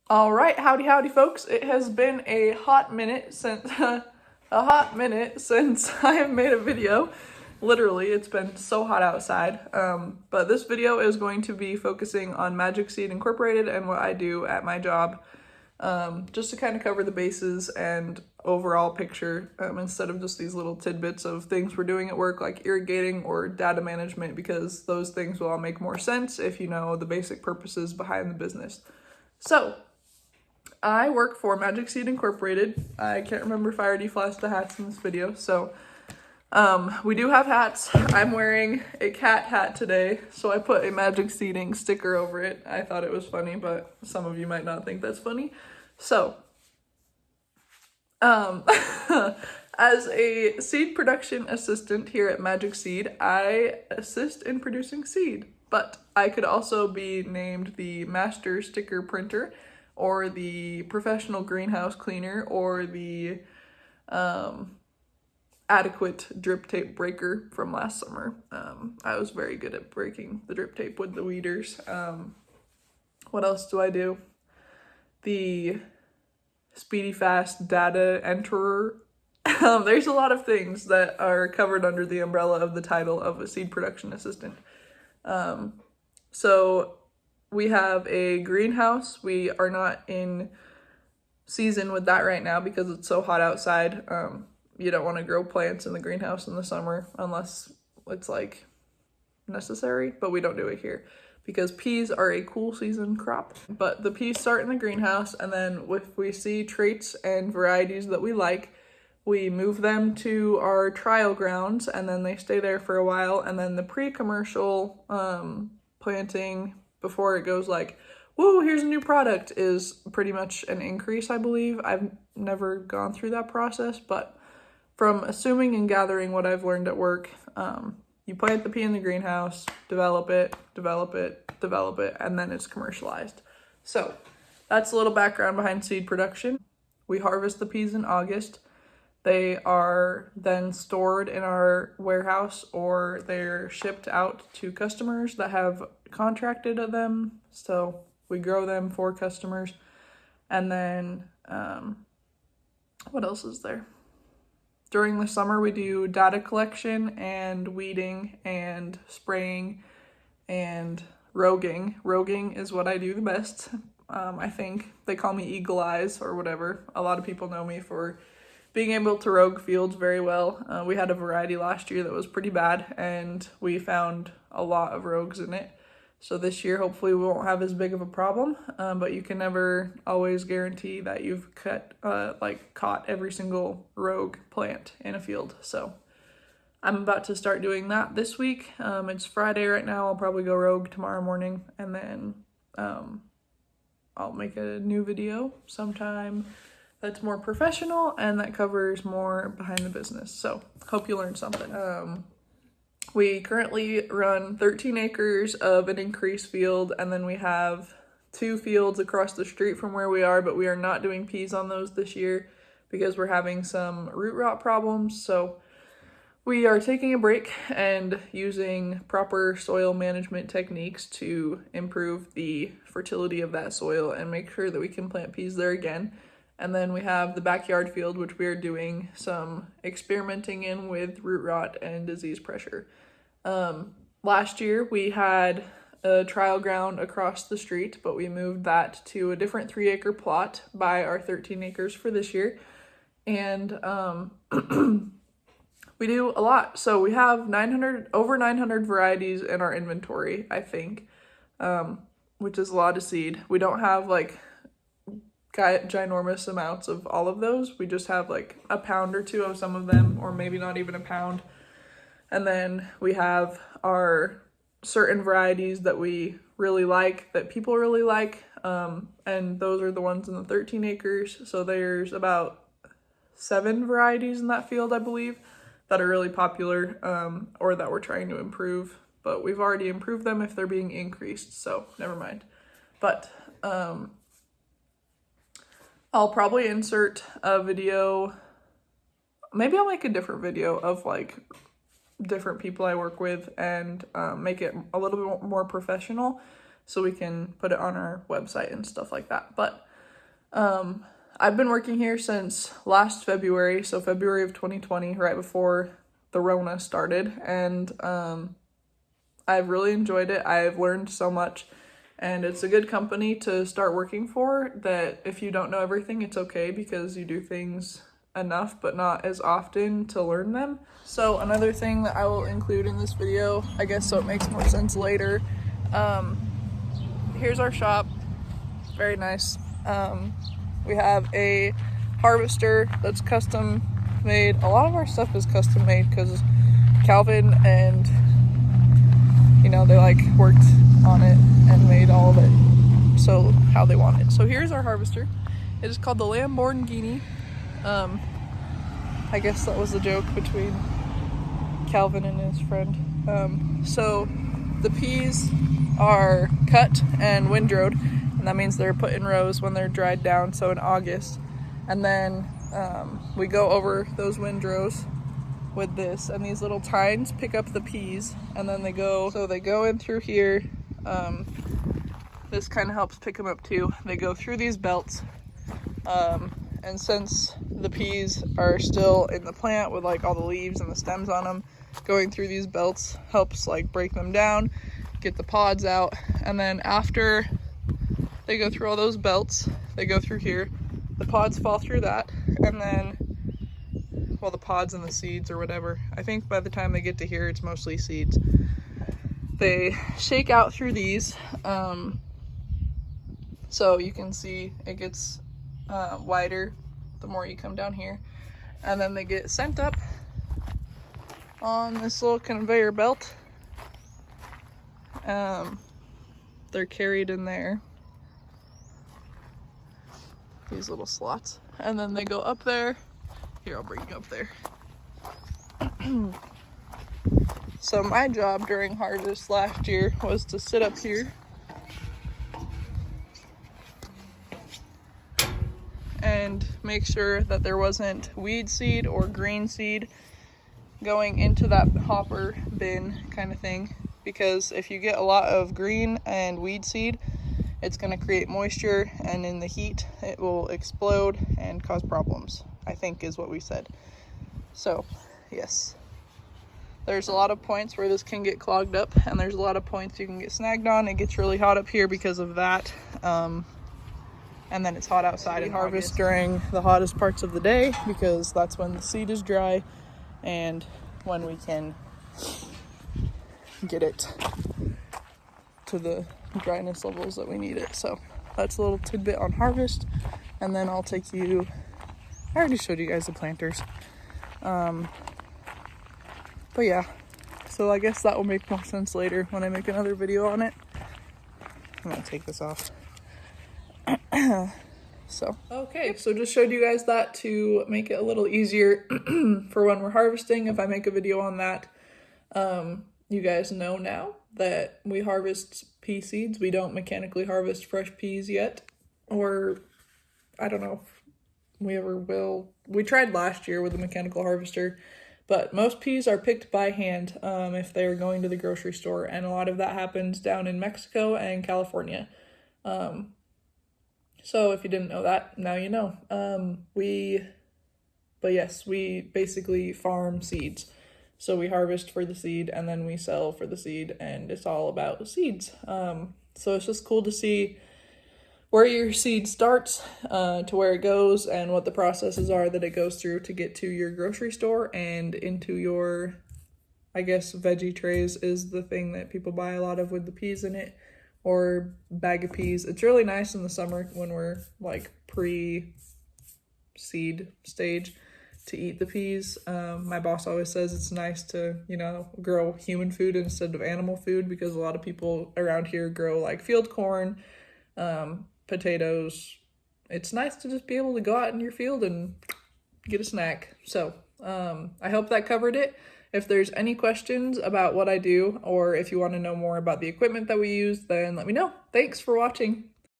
All right, howdy folks. It has been a hot minute since I have made a video. Literally, it's been so hot outside. But this video is going to be focusing on Magic Seed Incorporated and what I do at my job. Just to kind of cover the bases and overall picture, instead of just these little tidbits of things we're doing at work like irrigating or data management, because those things will all make more sense if you know the basic purposes behind the business. So, I work for Magic Seed Incorporated. I can't remember if I already flashed the hats in this video, so we do have hats. I'm wearing a cat hat today, so I put a Magic Seeding sticker over it. I thought it was funny, but some of you might not think that's funny. So, as a seed production assistant here at Magic Seed, I assist in producing seed, but I could also be named the master sticker printer, or the professional greenhouse cleaner, or the adequate drip tape breaker from last summer. I was very good at breaking the drip tape with the weeders. What else do I do? The speedy fast data enterer. There's a lot of things that are covered under the umbrella of the title of a seed production assistant. So we have a greenhouse. We are not in season with that right now because it's so hot outside. You don't want to grow plants in the greenhouse in the summer unless it's like necessary, but we don't do it here because peas are a cool season crop. But the peas start in the greenhouse, and then if we see traits and varieties that we like, we move them to our trial grounds, and then they stay there for a while, and then the pre-commercial planting before it goes like, whoa, here's a new product, is pretty much an increase, I believe. I've never gone through that process, but from assuming and gathering what I've learned at work, you plant the pea in the greenhouse, develop it, and then it's commercialized. So that's a little background behind seed production. We harvest the peas in August. They are then stored in our warehouse, or they're shipped out to customers that have contracted them. So we grow them for customers. And then, what else is there? During the summer, we do data collection and weeding and spraying and roguing. Roguing is what I do the best. I think they call me Eagle Eyes or whatever. A lot of people know me for being able to rogue fields very well. We had a variety last year that was pretty bad, and we found a lot of rogues in it. So this year, hopefully we won't have as big of a problem, but you can never always guarantee that you've caught every single rogue plant in a field. So I'm about to start doing that this week. It's Friday right now. I'll probably go rogue tomorrow morning, and then I'll make a new video sometime that's more professional and that covers more behind the business. So hope you learned something. We currently run 13 acres of an increased field, and then we have 2 fields across the street from where we are, but we are not doing peas on those this year because we're having some root rot problems. So we are taking a break and using proper soil management techniques to improve the fertility of that soil and make sure that we can plant peas there again. And then we have the backyard field, which we are doing some experimenting in with root rot and disease pressure. Last year we had a trial ground across the street, but we moved that to a different 3-acre plot by our 13 acres for this year. And we do a lot. So we have over 900 varieties in our inventory, I think, which is a lot of seed. We don't have like ginormous amounts of all of those. We just have like a pound or 2 of some of them, or maybe not even a pound. And then we have our certain varieties that we really like, that people really like, and those are the ones in the 13 acres. So there's about 7 varieties in that field, I believe, that are really popular, or that we're trying to improve. But we've already improved them if they're being increased, so never mind. But I'll probably insert a video. Maybe I'll make a different video of like different people I work with and make it a little bit more professional so we can put it on our website and stuff like that. But I've been working here since last February, so February of 2020, right before the Rona started, and I've really enjoyed it. I've learned so much, and it's a good company to start working for. That if you don't know everything, it's okay, because you do things enough but not as often to learn them. So another thing that I will include in this video, I guess so it makes more sense later, here's our shop. Very nice. We have a harvester that's custom made. A lot of our stuff is custom made because Calvin and, you know, they like worked on it and made all of it so how they want it. So here's our harvester. It is called the Lamborghini. I guess that was the joke between Calvin and his friend. So the peas are cut and windrowed, and that means they're put in rows when they're dried down, so in August. And then we go over those windrows with this, and these little tines pick up the peas, and then they go in through here. This kind of helps pick them up too. They go through these belts, and since the peas are still in the plant with like all the leaves and the stems on them, going through these belts helps like break them down, get the pods out, and then after they go through all those belts, they go through here, the pods fall through that, and then, well, the pods and the seeds or whatever, I think by the time they get to here it's mostly seeds, they shake out through these, so you can see it gets wider the more you come down here, and then they get sent up on this little conveyor belt. They're carried in there, these little slots, and then they go up there. Here, I'll bring you up there. So my job during harvest last year was to sit up here and make sure that there wasn't weed seed or green seed going into that hopper bin kind of thing, because if you get a lot of green and weed seed, it's going to create moisture, and in the heat it will explode and cause problems, I think is what we said. So yes, there's a lot of points where this can get clogged up, and there's a lot of points you can get snagged on. It gets really hot up here because of that, and then it's hot outside. We harvest during the hottest parts of the day because that's when the seed is dry and when we can get it to the dryness levels that we need it. So that's a little tidbit on harvest, and then I'll take you, I already showed you guys the planters, but yeah, so I guess that will make more sense later when I make another video on it. I'm gonna take this off. So okay, so just showed you guys that to make it a little easier for when we're harvesting. If I make a video on that, you guys know now that we harvest pea seeds. We don't mechanically harvest fresh peas yet, or I don't know if we ever will. We tried last year with a mechanical harvester, but most peas are picked by hand if they're going to the grocery store, and a lot of that happens down in Mexico and California. So if you didn't know that, now you know. But yes, we basically farm seeds. So we harvest for the seed, and then we sell for the seed, and it's all about seeds. So it's just cool to see where your seed starts to where it goes, and what the processes are that it goes through to get to your grocery store and into your, I guess, veggie trays is the thing that people buy a lot of with the peas in it, or bag of peas. It's really nice in the summer when we're like pre-seed stage to eat the peas. My boss always says it's nice to, you know, grow human food instead of animal food, because a lot of people around here grow like field corn, potatoes. It's nice to just be able to go out in your field and get a snack. So I hope that covered it. If there's any questions about what I do, or if you want to know more about the equipment that we use, then let me know. Thanks for watching.